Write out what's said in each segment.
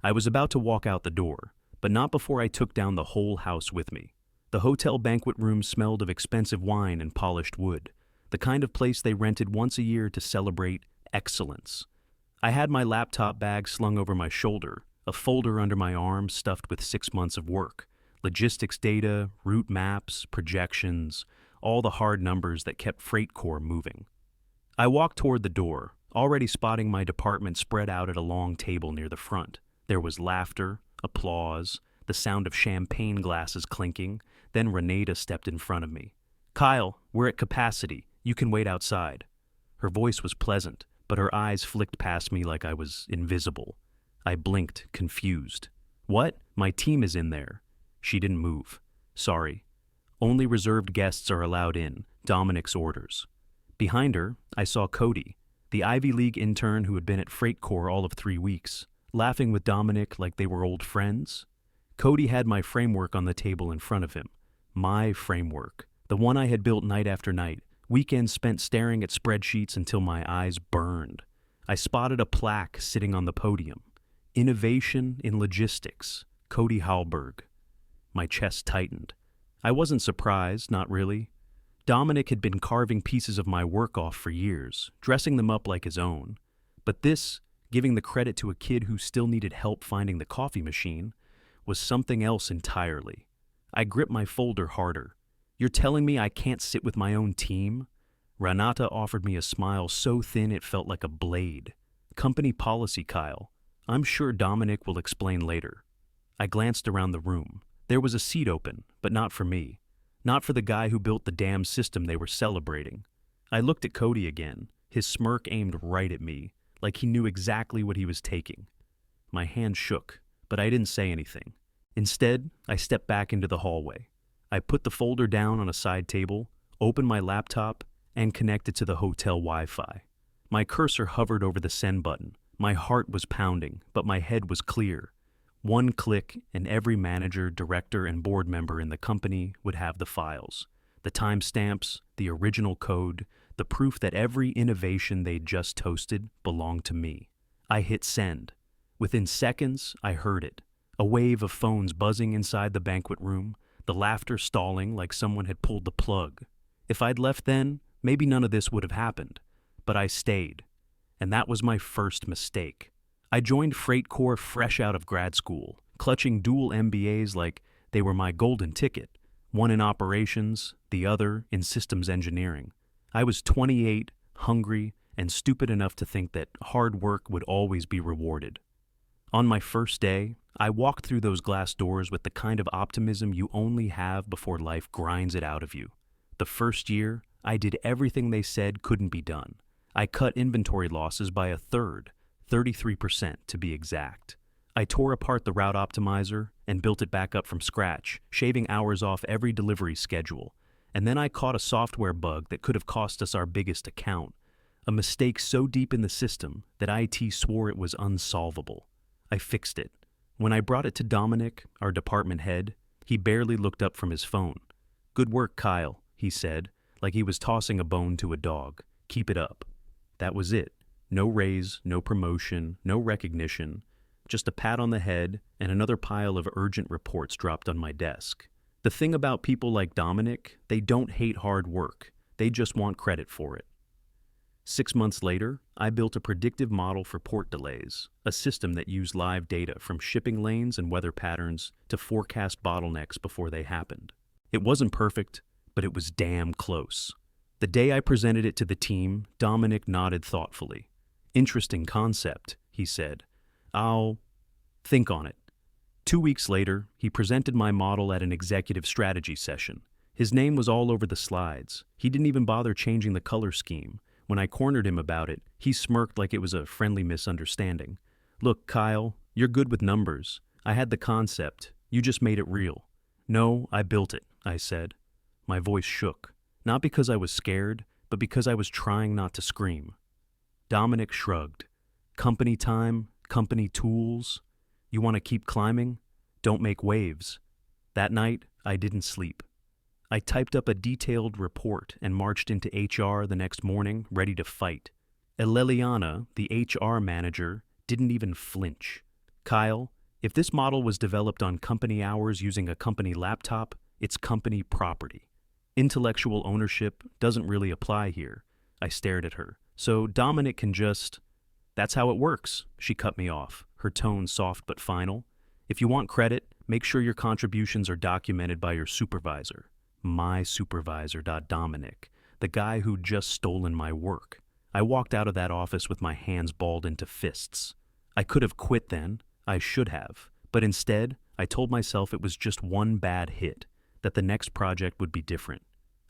I was about to walk out the door, but not before I took down the whole house with me. The hotel banquet room smelled of expensive wine and polished wood, the kind of place they rented once a year to celebrate excellence. I had my laptop bag slung over my shoulder, a folder under my arm stuffed with 6 months of work, logistics data, route maps, projections, all the hard numbers that kept Freight Corps moving. I walked toward the door, already spotting my department spread out at a long table near the front. There was laughter, applause, the sound of champagne glasses clinking. Then Renata stepped in front of me. "Kyle, we're at capacity. You can wait outside." Her voice was pleasant, but her eyes flicked past me like I was invisible. I blinked, confused. "What? My team is in there." She didn't move. "Sorry. Only reserved guests are allowed in. Dominic's orders." Behind her, I saw Cody, the Ivy League intern who had been at Freight Corps all of 3 weeks, laughing with Dominic like they were old friends. Cody had my framework on the table in front of him. My framework. The one I had built night after night, weekends spent staring at spreadsheets until my eyes burned. I spotted a plaque sitting on the podium. Innovation in Logistics, Cody Hallberg. My chest tightened. I wasn't surprised, not really. Dominic had been carving pieces of my work off for years, dressing them up like his own. But this, giving the credit to a kid who still needed help finding the coffee machine, was something else entirely. I gripped my folder harder. "You're telling me I can't sit with my own team?" Renata offered me a smile so thin it felt like a blade. "Company policy, Kyle. I'm sure Dominic will explain later." I glanced around the room. There was a seat open, but not for me. Not for the guy who built the damn system they were celebrating. I looked at Cody again, his smirk aimed right at me, like he knew exactly what he was taking. My hand shook, but I didn't say anything. Instead, I stepped back into the hallway. I put the folder down on a side table, opened my laptop, and connected to the hotel Wi-Fi. My cursor hovered over the send button. My heart was pounding, but my head was clear. One click, and every manager, director, and board member in the company would have the files. The timestamps, the original code, the proof that every innovation they'd just toasted belonged to me. I hit send. Within seconds, I heard it. A wave of phones buzzing inside the banquet room, the laughter stalling like someone had pulled the plug. If I'd left then, maybe none of this would have happened. But I stayed. And that was my first mistake. I joined Freight Corps fresh out of grad school, clutching dual MBAs like they were my golden ticket, one in operations, the other in systems engineering. I was 28, hungry, and stupid enough to think that hard work would always be rewarded. On my first day, I walked through those glass doors with the kind of optimism you only have before life grinds it out of you. The first year, I did everything they said couldn't be done. I cut inventory losses by a third, 33% to be exact. I tore apart the route optimizer and built it back up from scratch, shaving hours off every delivery schedule. And then I caught a software bug that could have cost us our biggest account, a mistake so deep in the system that IT swore it was unsolvable. I fixed it. When I brought it to Dominic, our department head, he barely looked up from his phone. "Good work, Kyle," he said, like he was tossing a bone to a dog. "Keep it up." That was it. No raise, no promotion, no recognition, just a pat on the head and another pile of urgent reports dropped on my desk. The thing about people like Dominic, they don't hate hard work. They just want credit for it. 6 months later, I built a predictive model for port delays, a system that used live data from shipping lanes and weather patterns to forecast bottlenecks before they happened. It wasn't perfect, but it was damn close. The day I presented it to the team, Dominic nodded thoughtfully. "Interesting concept," he said. "I'll think on it." 2 weeks later, he presented my model at an executive strategy session. His name was all over the slides. He didn't even bother changing the color scheme. When I cornered him about it, he smirked like it was a friendly misunderstanding. "Look, Kyle, you're good with numbers. I had the concept. You just made it real." "No, I built it," I said. My voice shook, not because I was scared, but because I was trying not to scream. Dominic shrugged. "Company time, company tools. You want to keep climbing? Don't make waves." That night, I didn't sleep. I typed up a detailed report and marched into HR the next morning, ready to fight. Eleliana, the HR manager, didn't even flinch. "Kyle, If this model was developed on company hours using a company laptop, it's company property. Intellectual ownership doesn't really apply here. I stared at her. So Dominic can just... That's how it works, she cut me off, her tone soft but final. If you want credit, make sure your contributions are documented by your supervisor. My supervisor, Dominic, the guy who'd just stolen my work. I walked out of that office with my hands balled into fists. I could have quit then, I should have, but instead, I told myself it was just one bad hit, that the next project would be different.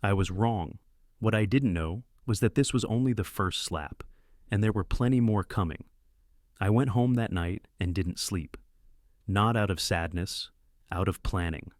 I was wrong. What I didn't know was that this was only the first slap, and there were plenty more coming. I went home that night and didn't sleep. Not out of sadness, out of planning.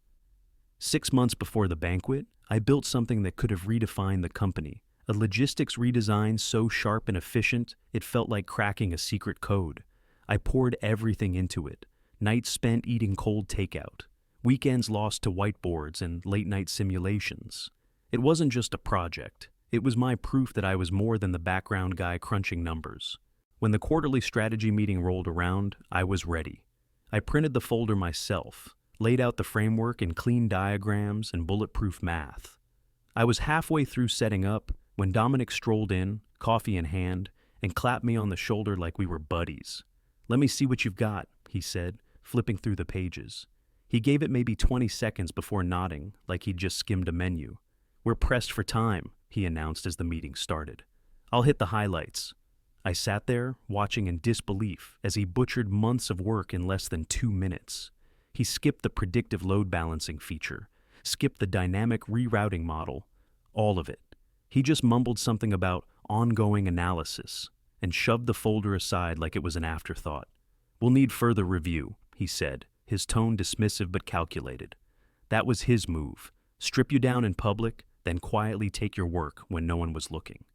6 months before the banquet, I built something that could have redefined the company, a logistics redesign so sharp and efficient it felt like cracking a secret code. I poured everything into it, nights spent eating cold takeout, weekends lost to whiteboards and late-night simulations. It wasn't just a project. It was my proof that I was more than the background guy crunching numbers. When the quarterly strategy meeting rolled around, I was ready. I printed the folder myself, laid out the framework in clean diagrams and bulletproof math. I was halfway through setting up when Dominic strolled in, coffee in hand, and clapped me on the shoulder like we were buddies. "Let me see what you've got," he said, flipping through the pages. He gave it maybe 20 seconds before nodding, like he'd just skimmed a menu. "We're pressed for time," he announced as the meeting started. "I'll hit the highlights." I sat there, watching in disbelief as he butchered months of work in less than 2 minutes. He skipped the predictive load balancing feature, skipped the dynamic rerouting model, all of it. He just mumbled something about ongoing analysis and shoved the folder aside like it was an afterthought. "We'll need further review," he said, his tone dismissive but calculated. That was his move. Strip you down in public, then quietly take your work when no one was looking.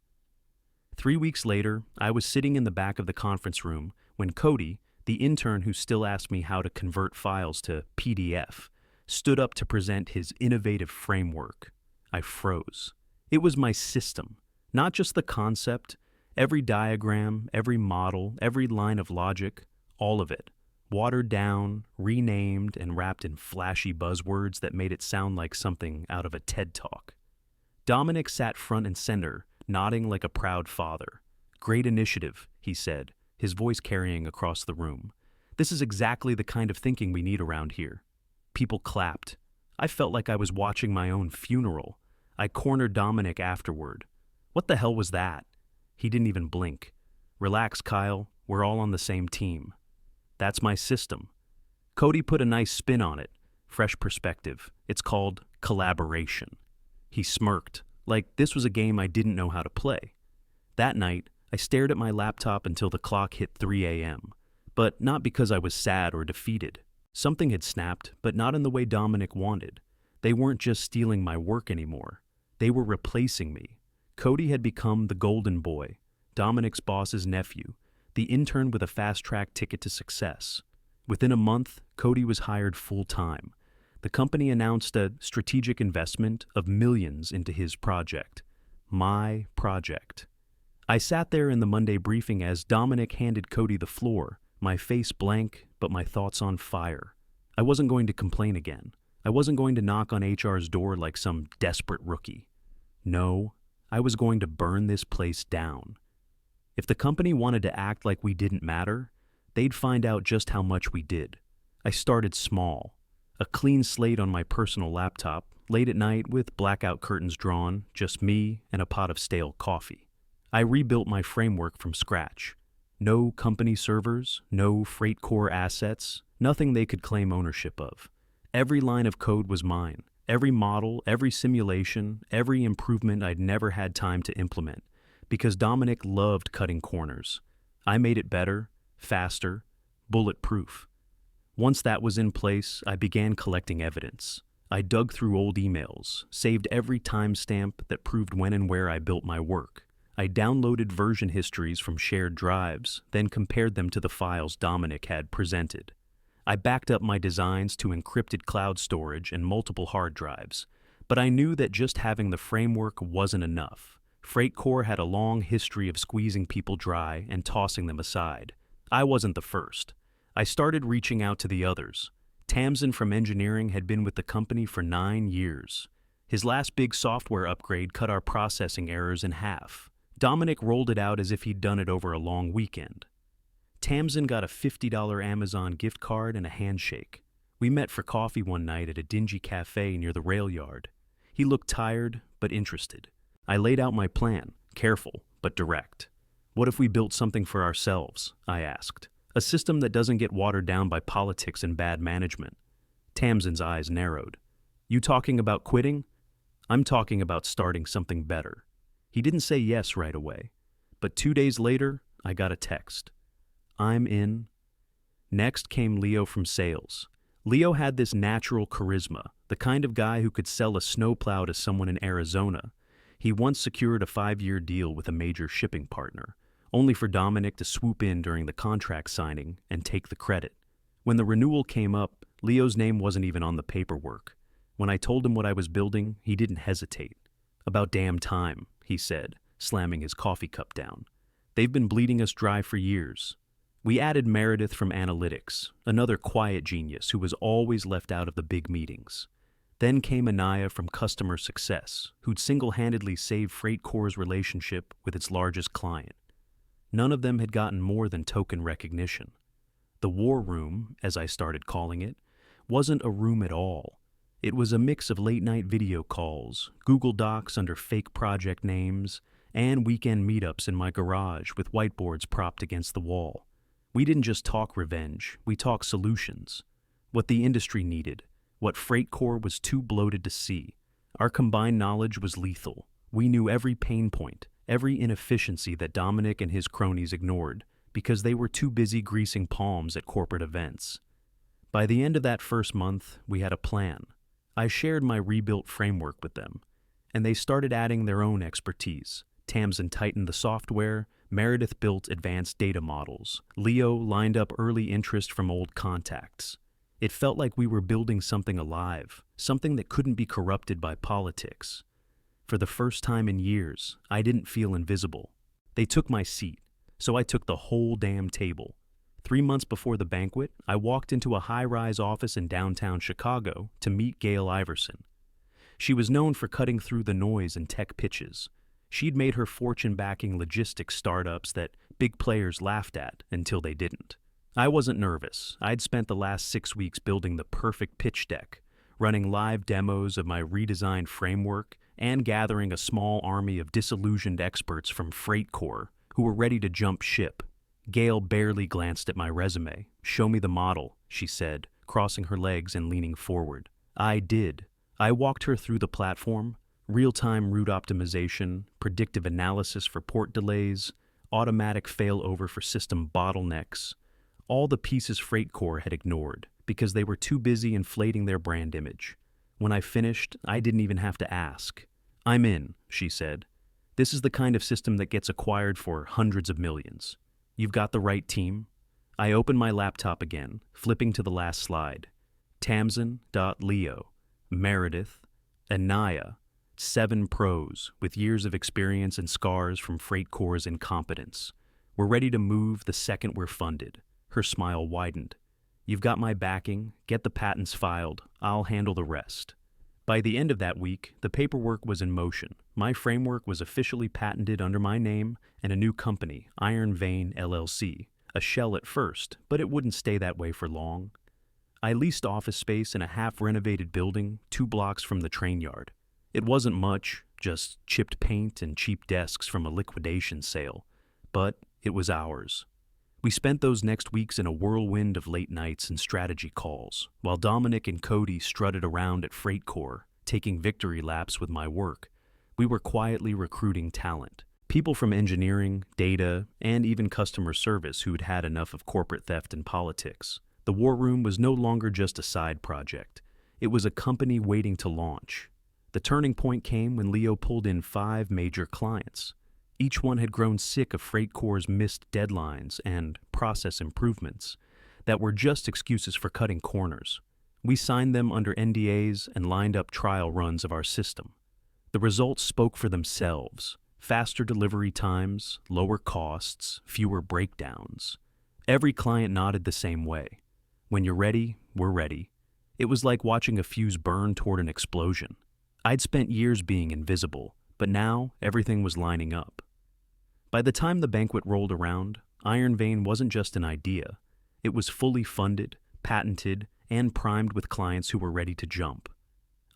3 weeks later, I was sitting in the back of the conference room when Cody, the intern who still asked me how to convert files to PDF, stood up to present his innovative framework. I froze. It was my system, not just the concept. Every diagram, every model, every line of logic, all of it, watered down, renamed, and wrapped in flashy buzzwords that made it sound like something out of a TED Talk. Dominic sat front and center, nodding like a proud father. "Great initiative," he said, his voice carrying across the room. "This is exactly the kind of thinking we need around here." People clapped. I felt like I was watching my own funeral. I cornered Dominic afterward. "What the hell was that?" He didn't even blink. "Relax, Kyle. We're all on the same team." That's my system. Cody put a nice spin on it. Fresh perspective. It's called collaboration. He smirked, like this was a game I didn't know how to play. That night, I stared at my laptop until the clock hit 3 a.m. But not because I was sad or defeated. Something had snapped, but not in the way Dominic wanted. They weren't just stealing my work anymore. They were replacing me. Cody had become the golden boy, Dominic's boss's nephew, the intern with a fast-track ticket to success. Within a month, Cody was hired full-time. The company announced a strategic investment of millions into his project. My project. I sat there in the Monday briefing as Dominic handed Cody the floor, my face blank, but my thoughts on fire. I wasn't going to complain again. I wasn't going to knock on HR's door like some desperate rookie. No, I was going to burn this place down. If the company wanted to act like we didn't matter, they'd find out just how much we did. I started small. A clean slate on my personal laptop, late at night with blackout curtains drawn, just me and a pot of stale coffee. I rebuilt my framework from scratch. No company servers, no freight core assets, nothing they could claim ownership of. Every line of code was mine. Every model, every simulation, every improvement I'd never had time to implement. Because Dominic loved cutting corners. I made it better, faster, bulletproof. Once that was in place, I began collecting evidence. I dug through old emails, saved every timestamp that proved when and where I built my work. I downloaded version histories from shared drives, then compared them to the files Dominic had presented. I backed up my designs to encrypted cloud storage and multiple hard drives, but I knew that just having the framework wasn't enough. FreightCore had a long history of squeezing people dry and tossing them aside. I wasn't the first. I started reaching out to the others. Tamsin from engineering had been with the company for 9 years. His last big software upgrade cut our processing errors in half. Dominic rolled it out as if he'd done it over a long weekend. Tamsin got a $50 Amazon gift card and a handshake. We met for coffee one night at a dingy cafe near the rail yard. He looked tired, but interested. I laid out my plan, careful, but direct. What if we built something for ourselves? I asked. A system that doesn't get watered down by politics and bad management. Tamsin's eyes narrowed. You talking about quitting? I'm talking about starting something better. He didn't say yes right away, but 2 days later, I got a text. I'm in. Next came Leo from sales. Leo had this natural charisma, the kind of guy who could sell a snowplow to someone in Arizona. He once secured a 5-year deal with a major shipping partner, only for Dominic to swoop in during the contract signing and take the credit. When the renewal came up, Leo's name wasn't even on the paperwork. When I told him what I was building, he didn't hesitate. About damn time, he said, slamming his coffee cup down. They've been bleeding us dry for years. We added Meredith from analytics, another quiet genius who was always left out of the big meetings. Then came Anaya from customer success, who'd single-handedly saved FreightCor's relationship with its largest client. None of them had gotten more than token recognition. The war room, as I started calling it, wasn't a room at all. It was a mix of late-night video calls, Google Docs under fake project names, and weekend meetups in my garage with whiteboards propped against the wall. We didn't just talk revenge, we talked solutions. What the industry needed, what FreightCor was too bloated to see. Our combined knowledge was lethal. We knew every pain point, every inefficiency that Dominic and his cronies ignored because they were too busy greasing palms at corporate events. By the end of that first month, we had a plan. I shared my rebuilt framework with them, and they started adding their own expertise. Tamsin tightened the software, Meredith built advanced data models, Leo lined up early interest from old contacts. It felt like we were building something alive, something that couldn't be corrupted by politics. For the first time in years, I didn't feel invisible. They took my seat, so I took the whole damn table. 3 months before the banquet, I walked into a high-rise office in downtown Chicago to meet Gail Iverson. She was known for cutting through the noise in tech pitches. She'd made her fortune backing logistics startups that big players laughed at until they didn't. I wasn't nervous. I'd spent the last 6 weeks building the perfect pitch deck, running live demos of my redesigned framework, and gathering a small army of disillusioned experts from FreightCor who were ready to jump ship. Gail barely glanced at my resume. Show me the model, she said, crossing her legs and leaning forward. I did. I walked her through the platform, real-time route optimization, predictive analysis for port delays, automatic failover for system bottlenecks, all the pieces FreightCor had ignored because they were too busy inflating their brand image. When I finished, I didn't even have to ask. I'm in, she said. This is the kind of system that gets acquired for hundreds of millions. You've got the right team. I opened my laptop again, flipping to the last slide. Tamsin.Leo, Meredith, Anaya, 7 pros with years of experience and scars from FreightCor's incompetence. We're ready to move the second we're funded. Her smile widened. You've got my backing. Get the patents filed. I'll handle the rest. By the end of that week, the paperwork was in motion. My framework was officially patented under my name and a new company, Iron Vein LLC. A shell at first, but it wouldn't stay that way for long. I leased office space in a half-renovated building 2 blocks from the train yard. It wasn't much, just chipped paint and cheap desks from a liquidation sale, but it was ours. We spent those next weeks in a whirlwind of late nights and strategy calls, while Dominic and Cody strutted around at FreightCor, taking victory laps with my work. We were quietly recruiting talent. People from engineering, data, and even customer service who'd had enough of corporate theft and politics. The war room was no longer just a side project. It was a company waiting to launch. The turning point came when Leo pulled in 5 major clients. Each one had grown sick of FreightCor's missed deadlines and process improvements that were just excuses for cutting corners. We signed them under NDAs and lined up trial runs of our system. The results spoke for themselves. Faster delivery times, lower costs, fewer breakdowns. Every client nodded the same way. When you're ready, we're ready. It was like watching a fuse burn toward an explosion. I'd spent years being invisible, but now everything was lining up. By the time the banquet rolled around, Iron Vein wasn't just an idea. It was fully funded, patented, and primed with clients who were ready to jump.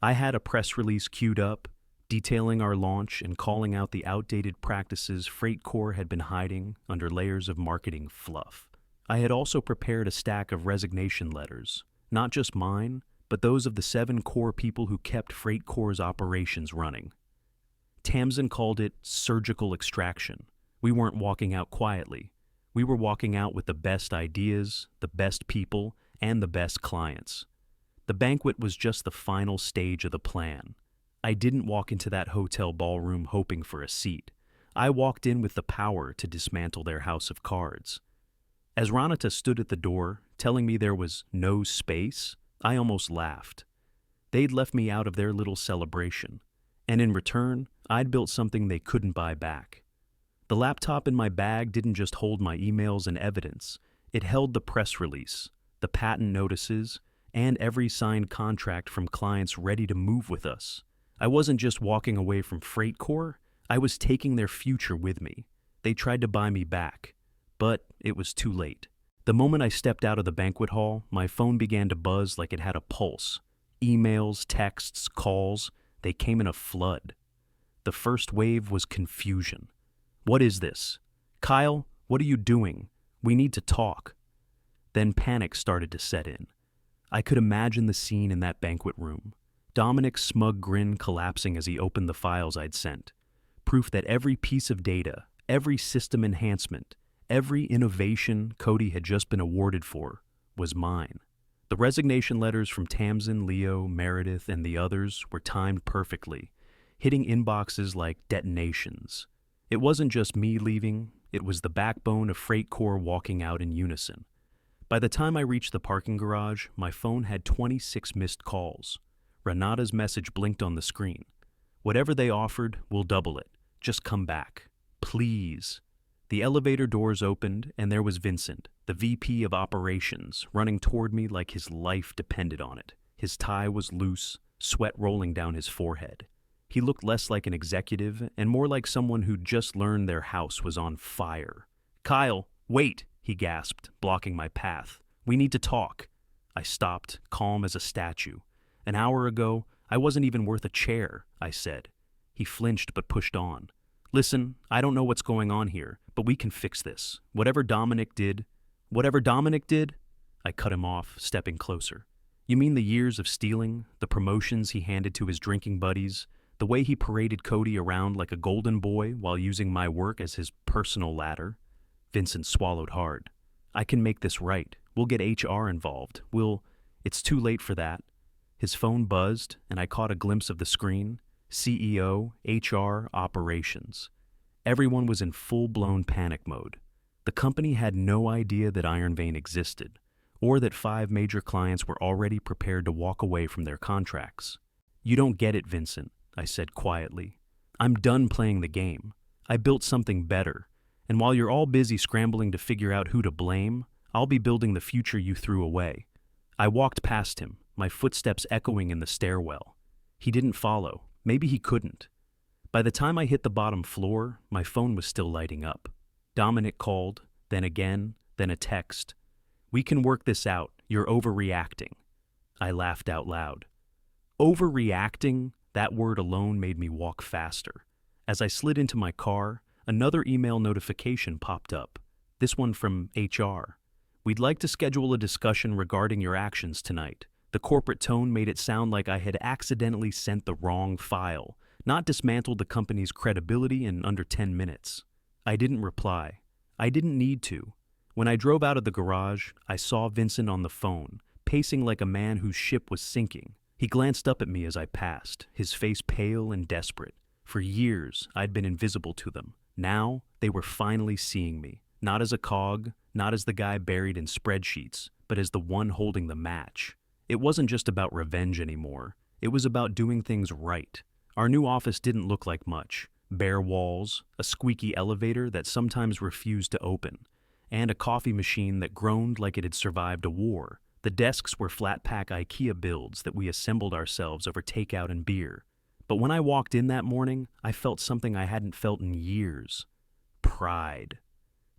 I had a press release queued up, detailing our launch and calling out the outdated practices FreightCor had been hiding under layers of marketing fluff. I had also prepared a stack of resignation letters, not just mine, but those of the 7 core people who kept FreightCor's operations running. Tamsin called it surgical extraction. We weren't walking out quietly. We were walking out with the best ideas, the best people, and the best clients. The banquet was just the final stage of the plan. I didn't walk into that hotel ballroom hoping for a seat. I walked in with the power to dismantle their house of cards. As Ranata stood at the door, telling me there was no space, I almost laughed. They'd left me out of their little celebration, and in return, I'd built something they couldn't buy back. The laptop in my bag didn't just hold my emails and evidence. It held the press release, the patent notices, and every signed contract from clients ready to move with us. I wasn't just walking away from FreightCor, I was taking their future with me. They tried to buy me back, but it was too late. The moment I stepped out of the banquet hall, my phone began to buzz like it had a pulse. Emails, texts, calls, they came in a flood. The first wave was confusion. What is this? Kyle, what are you doing? We need to talk. Then panic started to set in. I could imagine the scene in that banquet room. Dominic's smug grin collapsing as he opened the files I'd sent. Proof that every piece of data, every system enhancement, every innovation Cody had just been awarded for was mine. The resignation letters from Tamsin, Leo, Meredith, and the others were timed perfectly, hitting inboxes like detonations. It wasn't just me leaving, it was the backbone of FreightCor walking out in unison. By the time I reached the parking garage, my phone had 26 missed calls. Renata's message blinked on the screen. Whatever they offered, we'll double it. Just come back. Please. The elevator doors opened, and there was Vincent, the VP of Operations, running toward me like his life depended on it. His tie was loose, sweat rolling down his forehead. He looked less like an executive and more like someone who'd just learned their house was on fire. "Kyle, wait," he gasped, blocking my path. "We need to talk." I stopped, calm as a statue. "An hour ago, I wasn't even worth a chair," I said. He flinched but pushed on. "Listen, I don't know what's going on here, but we can fix this. Whatever Dominic did..." I cut him off, stepping closer. "You mean the years of stealing, the promotions he handed to his drinking buddies, the way he paraded Cody around like a golden boy while using my work as his personal ladder?" Vincent swallowed hard. "I can make this right. We'll get HR involved. It's too late for that." His phone buzzed, and I caught a glimpse of the screen. CEO, HR, operations. Everyone was in full-blown panic mode. The company had no idea that Iron Vein existed, or that 5 major clients were already prepared to walk away from their contracts. "You don't get it, Vincent," I said quietly. "I'm done playing the game. I built something better, and while you're all busy scrambling to figure out who to blame, I'll be building the future you threw away." I walked past him, my footsteps echoing in the stairwell. He didn't follow. Maybe he couldn't. By the time I hit the bottom floor, my phone was still lighting up. Dominic called, then again, then a text. "We can work this out. You're overreacting." I laughed out loud. Overreacting? That word alone made me walk faster. As I slid into my car, another email notification popped up. This one from HR. "We'd like to schedule a discussion regarding your actions tonight." The corporate tone made it sound like I had accidentally sent the wrong file, not dismantled the company's credibility in under 10 minutes. I didn't reply. I didn't need to. When I drove out of the garage, I saw Vincent on the phone, pacing like a man whose ship was sinking. He glanced up at me as I passed, his face pale and desperate. For years, I'd been invisible to them. Now, they were finally seeing me, not as a cog, not as the guy buried in spreadsheets, but as the one holding the match. It wasn't just about revenge anymore. It was about doing things right. Our new office didn't look like much. Bare walls, a squeaky elevator that sometimes refused to open, and a coffee machine that groaned like it had survived a war. The desks were flat-pack IKEA builds that we assembled ourselves over takeout and beer. But when I walked in that morning, I felt something I hadn't felt in years. Pride.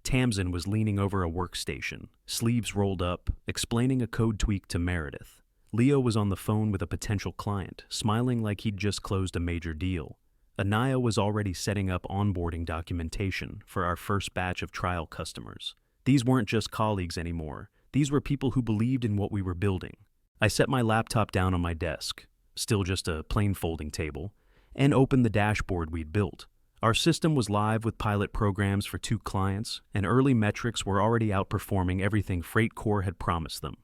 Tamsin was leaning over a workstation, sleeves rolled up, explaining a code tweak to Meredith. Leo was on the phone with a potential client, smiling like he'd just closed a major deal. Anaya was already setting up onboarding documentation for our first batch of trial customers. These weren't just colleagues anymore. These were people who believed in what we were building. I set my laptop down on my desk, still just a plain folding table, and opened the dashboard we'd built. Our system was live with pilot programs for 2 clients, and early metrics were already outperforming everything FreightCor had promised them.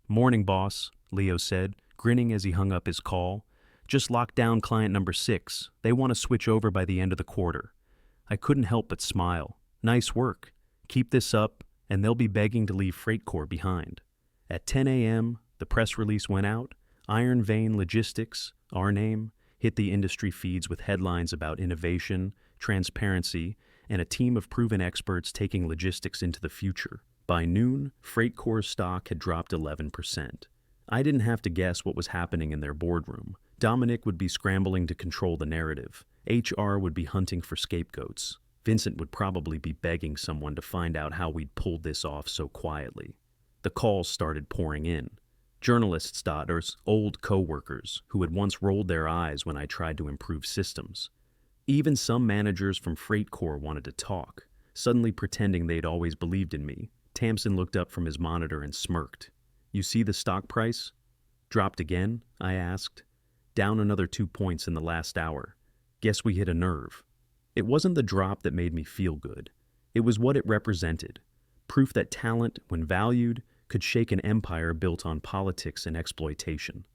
"Morning, boss," Leo said, grinning as he hung up his call. "Just locked down client number 6. They want to switch over by the end of the quarter." I couldn't help but smile. Nice work. Keep this up, and they'll be begging to leave FreightCor behind. At 10 a.m., the press release went out. Iron Vein Logistics, our name, hit the industry feeds with headlines about innovation, transparency, and a team of proven experts taking logistics into the future. By noon, FreightCor's stock had dropped 11%. I didn't have to guess what was happening in their boardroom. Dominic would be scrambling to control the narrative. HR would be hunting for scapegoats. Vincent would probably be begging someone to find out how we'd pulled this off so quietly. The calls started pouring in. Journalists' daughters, old co-workers, who had once rolled their eyes when I tried to improve systems. Even some managers from FreightCor wanted to talk, suddenly pretending they'd always believed in me. Tamsin looked up from his monitor and smirked. "You see the stock price?" "Dropped again?" I asked. "Down another 2 points in the last hour. Guess we hit a nerve." It wasn't the drop that made me feel good. It was what it represented. Proof that talent, when valued, could shake an empire built on politics and exploitation.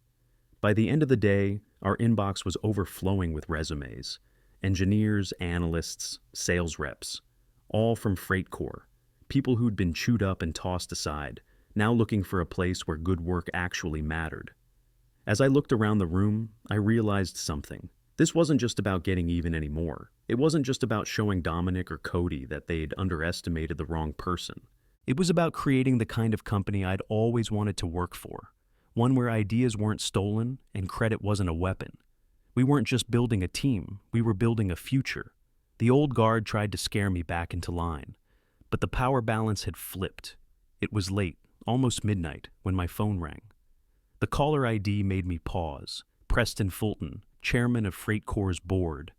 By the end of the day, our inbox was overflowing with resumes. Engineers, analysts, sales reps. All from FreightCor. People who'd been chewed up and tossed aside, now looking for a place where good work actually mattered. As I looked around the room, I realized something. This wasn't just about getting even anymore. It wasn't just about showing Dominic or Cody that they'd underestimated the wrong person. It was about creating the kind of company I'd always wanted to work for. One where ideas weren't stolen and credit wasn't a weapon. We weren't just building a team, we were building a future. The old guard tried to scare me back into line. But the power balance had flipped. It was late, almost midnight, when my phone rang. The caller ID made me pause. Preston Fulton, chairman of FreightCor's board.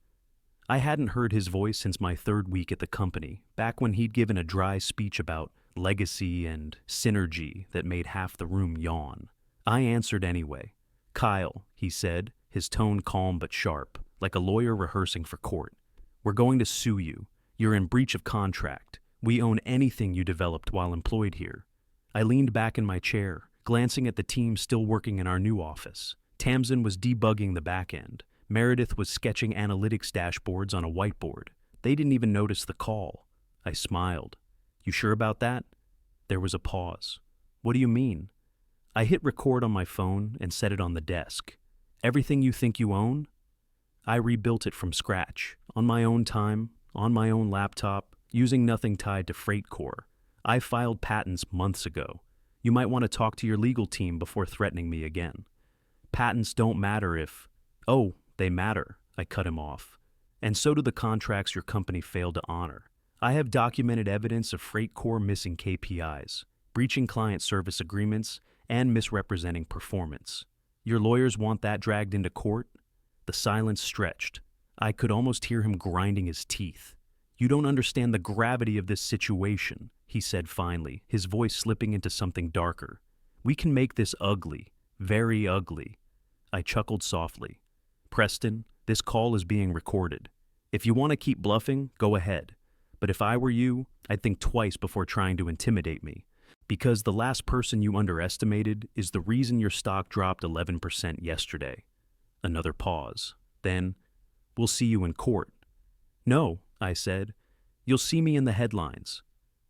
I hadn't heard his voice since my 3rd week at the company, back when he'd given a dry speech about legacy and synergy that made half the room yawn. I answered anyway. "Kyle," he said, his tone calm but sharp, like a lawyer rehearsing for court. "We're going to sue you. You're in breach of contract. We own anything you developed while employed here." I leaned back in my chair, glancing at the team still working in our new office. Tamsin was debugging the back end. Meredith was sketching analytics dashboards on a whiteboard. They didn't even notice the call. I smiled. "You sure about that?" There was a pause. "What do you mean?" I hit record on my phone and set it on the desk. "Everything you think you own?" I rebuilt it from scratch, on my own time, on my own laptop, using nothing tied to FreightCor. I filed patents months ago. You might want to talk to your legal team before threatening me again. Patents don't matter if... "Oh, they matter," I cut him off. "And so do the contracts your company failed to honor. I have documented evidence of FreightCor missing KPIs, breaching client service agreements, and misrepresenting performance. Your lawyers want that dragged into court?" The silence stretched. I could almost hear him grinding his teeth. "You don't understand the gravity of this situation," he said finally, his voice slipping into something darker. "We can make this ugly, very ugly." I chuckled softly. "Preston, this call is being recorded. If you want to keep bluffing, go ahead. But if I were you, I'd think twice before trying to intimidate me. Because the last person you underestimated is the reason your stock dropped 11% yesterday." Another pause. Then, "We'll see you in court." "No," I said. "You'll see me in the headlines."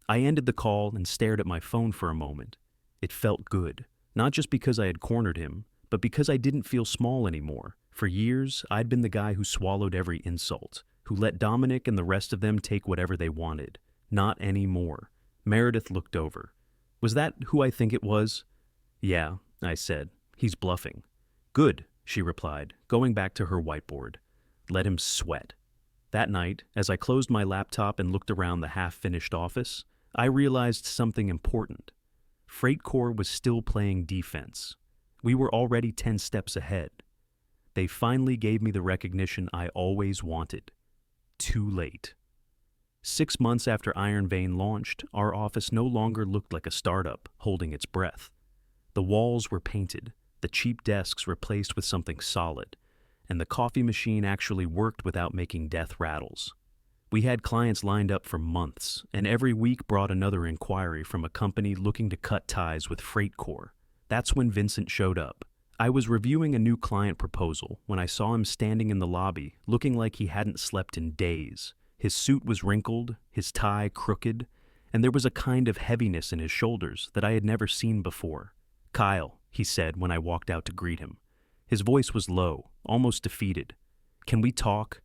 I ended the call and stared at my phone for a moment. It felt good, not just because I had cornered him, but because I didn't feel small anymore. For years, I'd been the guy who swallowed every insult, who let Dominic and the rest of them take whatever they wanted. Not anymore. Meredith looked over. Was that who I think it was? Yeah, I said. He's bluffing. Good, she replied, going back to her whiteboard. Let him sweat. That night, as I closed my laptop and looked around the half-finished office, I realized something important. FreightCor was still playing defense. We were already 10 steps ahead. They finally gave me the recognition I always wanted. Too late. 6 months after Iron Vein launched, our office no longer looked like a startup holding its breath. The walls were painted, the cheap desks replaced with something solid, and the coffee machine actually worked without making death rattles. We had clients lined up for months, and every week brought another inquiry from a company looking to cut ties with FreightCor. That's when Vincent showed up. I was reviewing a new client proposal when I saw him standing in the lobby, looking like he hadn't slept in days. His suit was wrinkled, his tie crooked, and there was a kind of heaviness in his shoulders that I had never seen before. "Kyle," he said when I walked out to greet him. His voice was low, almost defeated. "Can we talk?"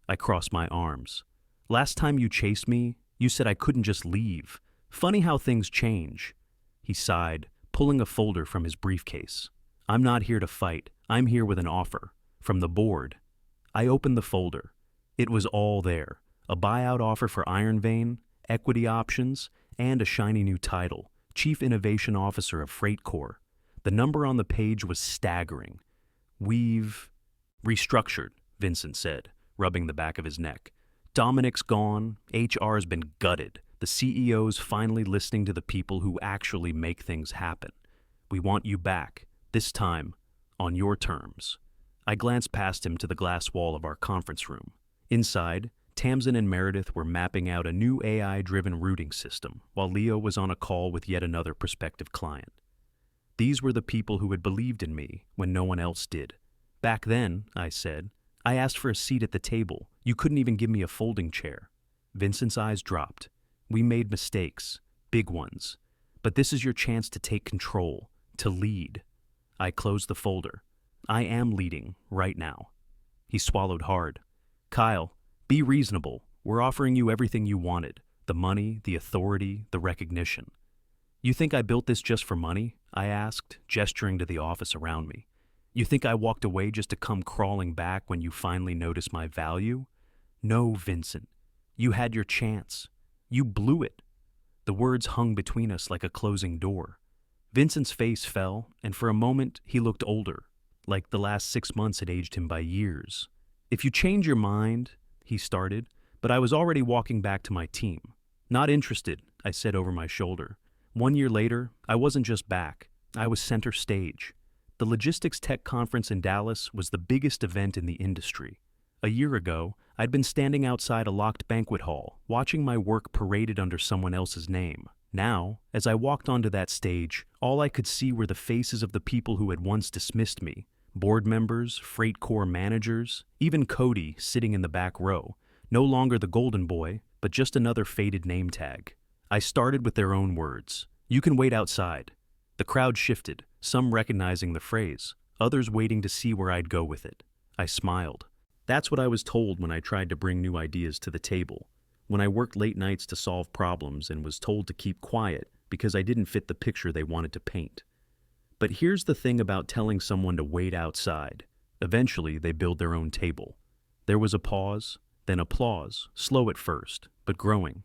I crossed my arms. "Last time you chased me, you said I couldn't just leave. Funny how things change." He sighed, pulling a folder from his briefcase. "I'm not here to fight. I'm here with an offer. From the board." I opened the folder. It was all there. A buyout offer for Iron Vein, equity options, and a shiny new title, Chief Innovation Officer of FreightCor. The number on the page was staggering. "We've restructured," Vincent said, rubbing the back of his neck. "Dominic's gone, HR's been gutted. The CEO's finally listening to the people who actually make things happen. We want you back, this time on your terms." I glanced past him to the glass wall of our conference room. Inside, Tamsin and Meredith were mapping out a new AI-driven routing system, while Leo was on a call with yet another prospective client. These were the people who had believed in me when no one else did. "Back then," I said, "I asked for a seat at the table. You couldn't even give me a folding chair." Vincent's eyes dropped. "We made mistakes, big ones. But this is your chance to take control, to lead." I closed the folder. "I am leading, right now." He swallowed hard. "Kyle, be reasonable. We're offering you everything you wanted. The money, the authority, the recognition." "You think I built this just for money?" I asked, gesturing to the office around me. "You think I walked away just to come crawling back when you finally noticed my value?" "No, Vincent. You had your chance. You blew it." The words hung between us like a closing door. Vincent's face fell, and for a moment he looked older, like the last 6 months had aged him by years. "If you change your mind," he started, but I was already walking back to my team. "Not interested," I said over my shoulder. 1 year later, I wasn't just back. I was center stage. The Logistics Tech Conference in Dallas was the biggest event in the industry. A year ago, I'd been standing outside a locked banquet hall, watching my work paraded under someone else's name. Now, as I walked onto that stage, all I could see were the faces of the people who had once dismissed me. Board members, FreightCor managers, even Cody sitting in the back row. No longer the golden boy, but just another faded name tag. I started with their own words. "You can wait outside." The crowd shifted, some recognizing the phrase, others waiting to see where I'd go with it. I smiled. That's what I was told when I tried to bring new ideas to the table, when I worked late nights to solve problems and was told to keep quiet because I didn't fit the picture they wanted to paint. But here's the thing about telling someone to wait outside. Eventually, they build their own table. There was a pause, then applause, slow at first, but growing.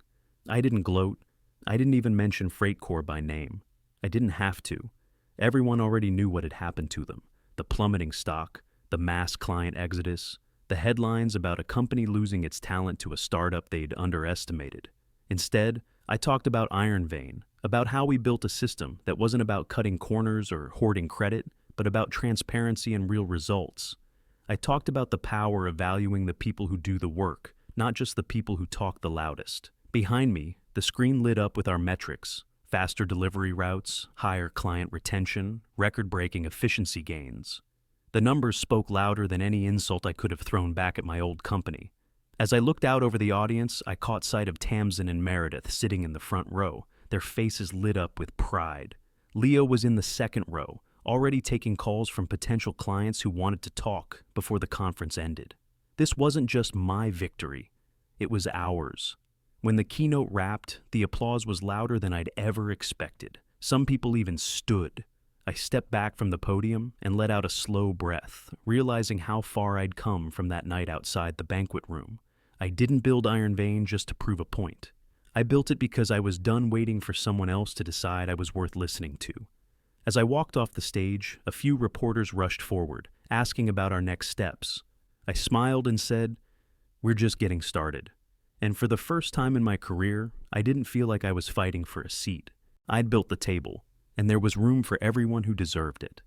I didn't gloat. I didn't even mention FreightCor by name. I didn't have to. Everyone already knew what had happened to them. The plummeting stock, the mass client exodus, the headlines about a company losing its talent to a startup they'd underestimated. Instead, I talked about Iron Vein, about how we built a system that wasn't about cutting corners or hoarding credit, but about transparency and real results. I talked about the power of valuing the people who do the work, not just the people who talk the loudest. Behind me, the screen lit up with our metrics: faster delivery routes, higher client retention, record-breaking efficiency gains. The numbers spoke louder than any insult I could have thrown back at my old company. As I looked out over the audience, I caught sight of Tamsin and Meredith sitting in the front row, their faces lit up with pride. Leo was in the second row, already taking calls from potential clients who wanted to talk before the conference ended. This wasn't just my victory, it was ours. When the keynote wrapped, the applause was louder than I'd ever expected. Some people even stood. I stepped back from the podium and let out a slow breath, realizing how far I'd come from that night outside the banquet room. I didn't build Iron Vein just to prove a point. I built it because I was done waiting for someone else to decide I was worth listening to. As I walked off the stage, a few reporters rushed forward, asking about our next steps. I smiled and said, "We're just getting started." And for the first time in my career, I didn't feel like I was fighting for a seat. I'd built the table, and there was room for everyone who deserved it.